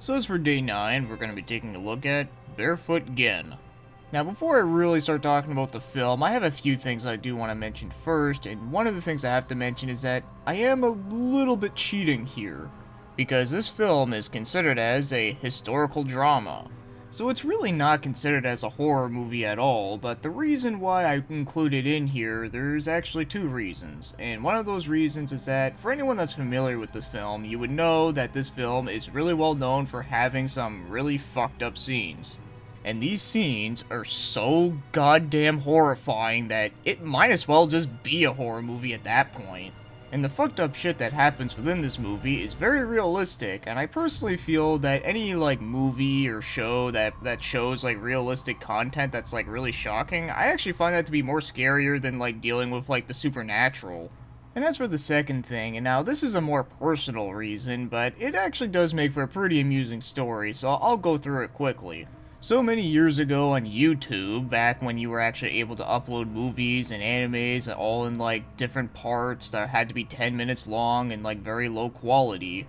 So as for day 9, we're going to be taking a look at Barefoot again. Now before I really start talking about the film, I have a few things I do want to mention first, and one of the things I have to mention is that I am a little bit cheating here, because this film is considered as a historical drama. So it's really not considered as a horror movie at all, but the reason why I include it in here, there's actually two reasons. And one of those reasons is that, for anyone that's familiar with this film, you would know that this film is really well known for having some really fucked up scenes. And these scenes are so goddamn horrifying that it might as well just be a horror movie at that point. And the fucked up shit that happens within this movie is very realistic, and I personally feel that any, movie or show that shows, realistic content that's, really shocking, I actually find that to be more scarier than, dealing with, the supernatural. And as for the second thing, and now this is a more personal reason, but it actually does make for a pretty amusing story, so I'll go through it quickly. So many years ago on YouTube, back when you were actually able to upload movies and animes all in different parts that had to be 10 minutes long and very low quality,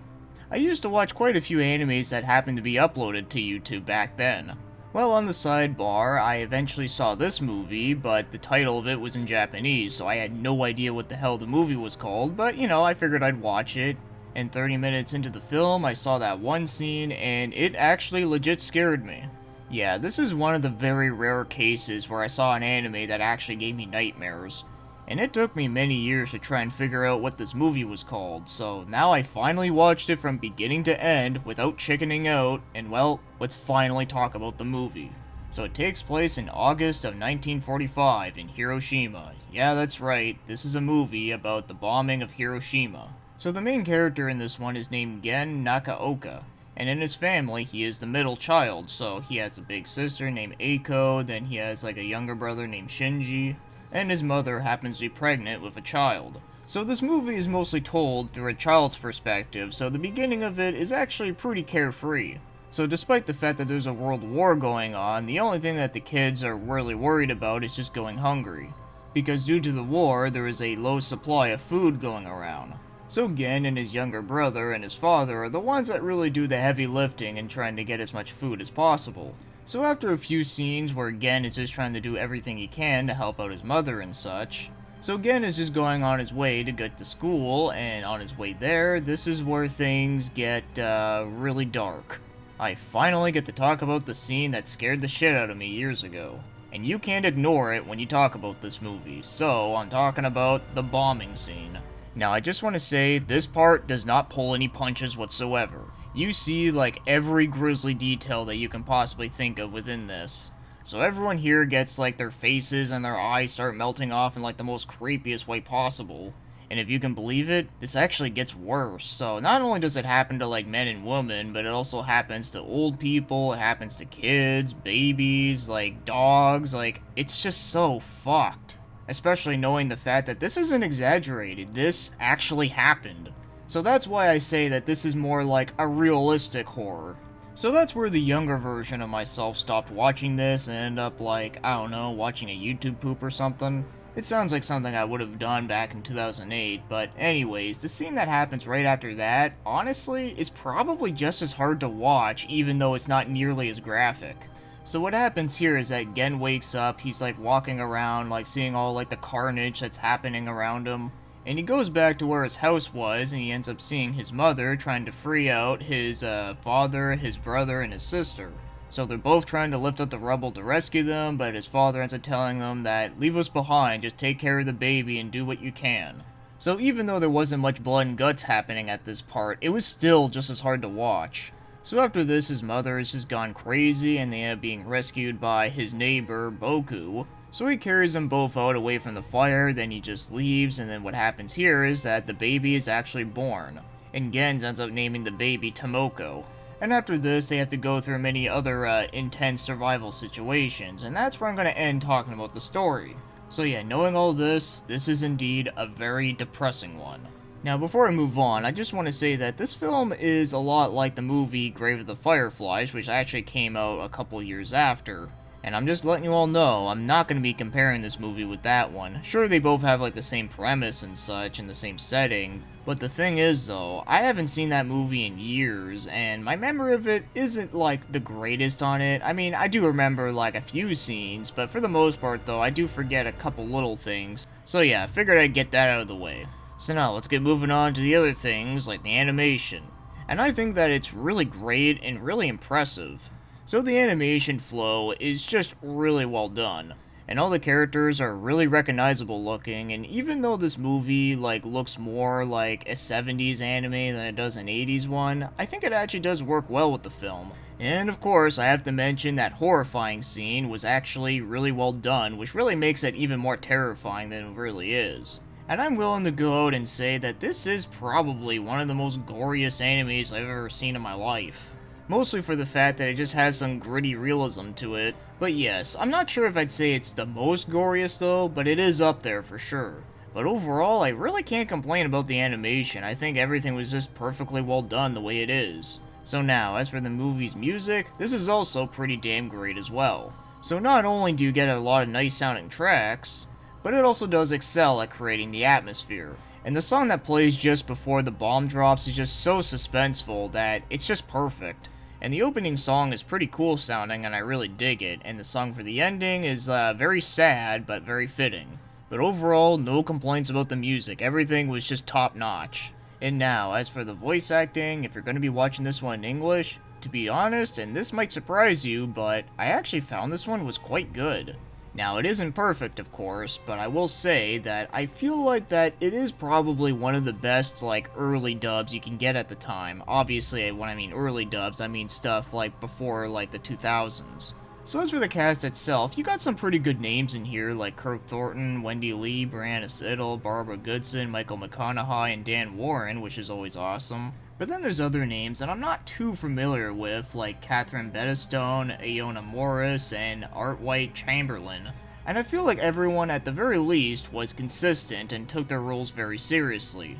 I used to watch quite a few animes that happened to be uploaded to YouTube back then. Well, on the sidebar, I eventually saw this movie, but the title of it was in Japanese, so I had no idea what the hell the movie was called, but I figured I'd watch it. And 30 minutes into the film, I saw that one scene, and it actually legit scared me. Yeah, this is one of the very rare cases where I saw an anime that actually gave me nightmares. And it took me many years to try and figure out what this movie was called, so now I finally watched it from beginning to end without chickening out, and well, let's finally talk about the movie. So it takes place in August of 1945 in Hiroshima. Yeah, that's right, this is a movie about the bombing of Hiroshima. So the main character in this one is named Gen Nakaoka. And in his family, he is the middle child, so he has a big sister named Eiko, then he has a younger brother named Shinji, and his mother happens to be pregnant with a child. So this movie is mostly told through a child's perspective, so the beginning of it is actually pretty carefree. So despite the fact that there's a world war going on, the only thing that the kids are really worried about is just going hungry. Because due to the war, there is a low supply of food going around. So Gen and his younger brother and his father are the ones that really do the heavy lifting and trying to get as much food as possible. So after a few scenes where Gen is just trying to do everything he can to help out his mother and such, so Gen is just going on his way to get to school, and on his way there, this is where things get, really dark. I finally get to talk about the scene that scared the shit out of me years ago. And you can't ignore it when you talk about this movie, so I'm talking about the bombing scene. Now, I just want to say, this part does not pull any punches whatsoever. You see, every grisly detail that you can possibly think of within this. So everyone here gets, their faces and their eyes start melting off in, the most creepiest way possible. And if you can believe it, this actually gets worse. So not only does it happen to, men and women, but it also happens to old people, it happens to kids, babies, dogs, it's just so fucked. Especially knowing the fact that this isn't exaggerated, this actually happened. So that's why I say that this is more like a realistic horror. So that's where the younger version of myself stopped watching this and ended up I don't know, watching a YouTube poop or something. It sounds like something I would have done back in 2008, but anyways, the scene that happens right after that, honestly, is probably just as hard to watch, even though it's not nearly as graphic. So what happens here is that Gen wakes up, he's walking around, seeing all the carnage that's happening around him. And he goes back to where his house was, and he ends up seeing his mother trying to free out his father, his brother, and his sister. So they're both trying to lift up the rubble to rescue them, but his father ends up telling them that, leave us behind, just take care of the baby and do what you can. So even though there wasn't much blood and guts happening at this part, it was still just as hard to watch. So after this, his mother has just gone crazy, and they end up being rescued by his neighbor, Boku. So he carries them both out away from the fire, then he just leaves, and then what happens here is that the baby is actually born. And Gens ends up naming the baby Tomoko. And after this, they have to go through many other intense survival situations, and that's where I'm going to end talking about the story. So yeah, knowing all this is indeed a very depressing one. Now, before I move on, I just want to say that this film is a lot like the movie Grave of the Fireflies, which actually came out a couple years after. And I'm just letting you all know, I'm not going to be comparing this movie with that one. Sure, they both have like the same premise and such, and the same setting, but the thing is though, I haven't seen that movie in years, and my memory of it isn't like the greatest on it. I mean, I do remember like a few scenes, but for the most part though, I do forget a couple little things. So yeah, I figured I'd get that out of the way. So now, let's get moving on to the other things, like the animation. And I think that it's really great and really impressive. So the animation flow is just really well done, and all the characters are really recognizable looking, and even though this movie like looks more like a 70s anime than it does an 80s one, I think it actually does work well with the film. And of course, I have to mention that horrifying scene was actually really well done, which really makes it even more terrifying than it really is. And I'm willing to go out and say that this is probably one of the most goriest animes I've ever seen in my life. Mostly for the fact that it just has some gritty realism to it. But yes, I'm not sure if I'd say it's the most goriest though, but it is up there for sure. But overall, I really can't complain about the animation. I think everything was just perfectly well done the way it is. So now, as for the movie's music, this is also pretty damn great as well. So not only do you get a lot of nice sounding tracks, but it also does excel at creating the atmosphere. And the song that plays just before the bomb drops is just so suspenseful that it's just perfect. And the opening song is pretty cool sounding and I really dig it, and the song for the ending is very sad but very fitting. But overall, no complaints about the music, everything was just top notch. And now, as for the voice acting, if you're going to be watching this one in English, to be honest, and this might surprise you, but I actually found this one was quite good. Now, it isn't perfect, of course, but I will say that I feel like that it is probably one of the best, like, early dubs you can get at the time. Obviously, when I mean early dubs, I mean stuff, like, before, like, the 2000s. So as for the cast itself, you got some pretty good names in here, like Kirk Thornton, Wendy Lee, Brianna Siddle, Barbara Goodson, Michael McConaughey, and Dan Warren, which is always awesome. But then there's other names that I'm not too familiar with, like Catherine Beddistone, Aona Morris, and Art White Chamberlain. And I feel like everyone at the very least was consistent and took their roles very seriously.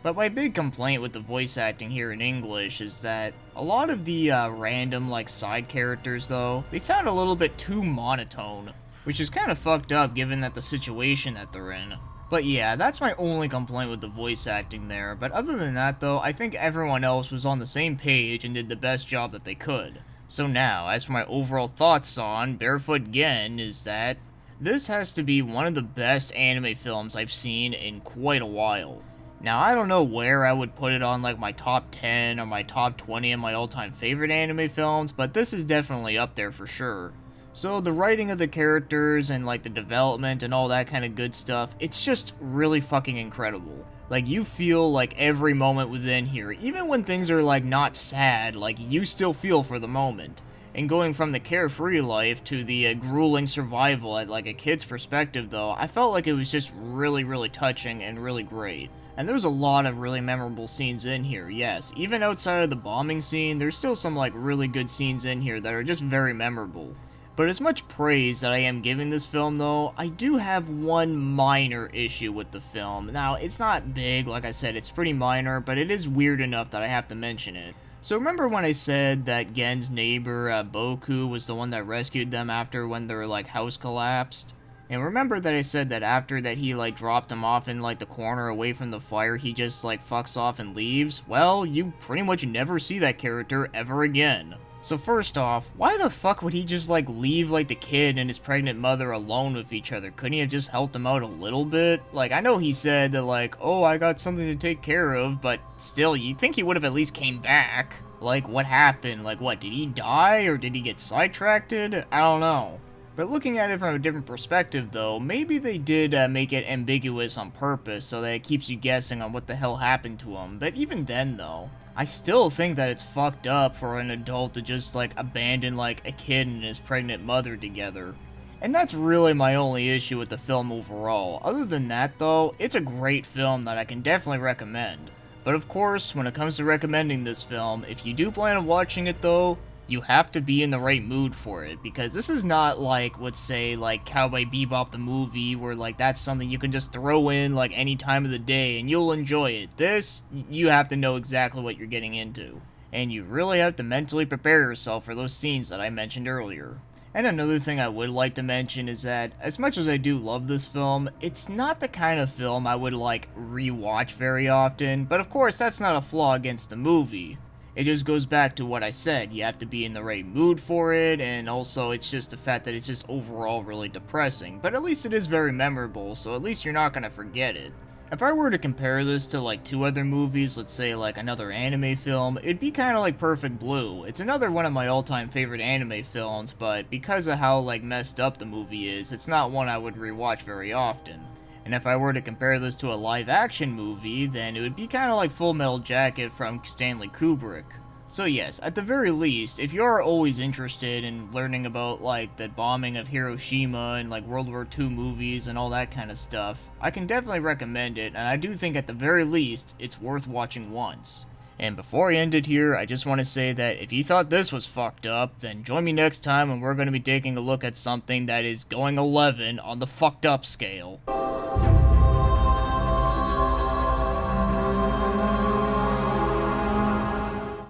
But my big complaint with the voice acting here in English is that a lot of the random like side characters though, they sound a little bit too monotone, which is kind of fucked up given that the situation that they're in. But yeah, that's my only complaint with the voice acting there, but other than that though, I think everyone else was on the same page and did the best job that they could. So now, as for my overall thoughts on Barefoot Gen, is that this has to be one of the best anime films I've seen in quite a while. Now, I don't know where I would put it on like my top 10 or my top 20 of my all-time favorite anime films, but this is definitely up there for sure. So the writing of the characters and like the development and all that kind of good stuff, it's just really fucking incredible. Like you feel like every moment within here, even when things are like not sad, like you still feel for the moment. And going from the carefree life to the grueling survival at like a kid's perspective though, I felt like it was just really touching and really great. And there's a lot of really memorable scenes in here, yes. Even outside of the bombing scene, there's still some like really good scenes in here that are just very memorable. But as much praise that I am giving this film though, I do have one minor issue with the film. Now, it's not big, like I said, it's pretty minor, but it is weird enough that I have to mention it. So remember when I said that Gen's neighbor, Boku, was the one that rescued them after when their like house collapsed? And remember that I said that after that he like dropped them off in like the corner away from the fire, he just like fucks off and leaves? Well, you pretty much never see that character ever again. So first off, why the fuck would he just like leave like the kid and his pregnant mother alone with each other? Couldn't he have just helped them out a little bit? Like, I know he said that like, oh, I got something to take care of, but still, you'd think he would have at least came back. Like, what happened? Like, what, did he die or did he get sidetracked? I don't know. But looking at it from a different perspective though, maybe they did make it ambiguous on purpose so that it keeps you guessing on what the hell happened to him. But even then though, I still think that it's fucked up for an adult to just like abandon like a kid and his pregnant mother together. And that's really my only issue with the film overall. Other than that though, it's a great film that I can definitely recommend. But of course, when it comes to recommending this film, if you do plan on watching it though, you have to be in the right mood for it, because this is not like, let's say, like Cowboy Bebop the movie, where like that's something you can just throw in like any time of the day and you'll enjoy it. This, you have to know exactly what you're getting into, and you really have to mentally prepare yourself for those scenes that I mentioned earlier. And another thing I would like to mention is that, as much as I do love this film, it's not the kind of film I would, like, rewatch very often, but of course that's not a flaw against the movie. It just goes back to what I said, you have to be in the right mood for it, and also it's just the fact that it's just overall really depressing, but at least it is very memorable, so at least you're not gonna forget it. If I were to compare this to like two other movies, let's say like another anime film, it'd be kind of like Perfect Blue. It's another one of my all-time favorite anime films, but because of how like messed up the movie is, it's not one I would rewatch very often. And if I were to compare this to a live-action movie, then it would be kind of like Full Metal Jacket from Stanley Kubrick. So yes, at the very least, if you are always interested in learning about, like, the bombing of Hiroshima and, like, World War II movies and all that kind of stuff, I can definitely recommend it, and I do think at the very least, it's worth watching once. And before I end it here, I just want to say that if you thought this was fucked up, then join me next time when we're going to be taking a look at something that is going 11 on the fucked up scale.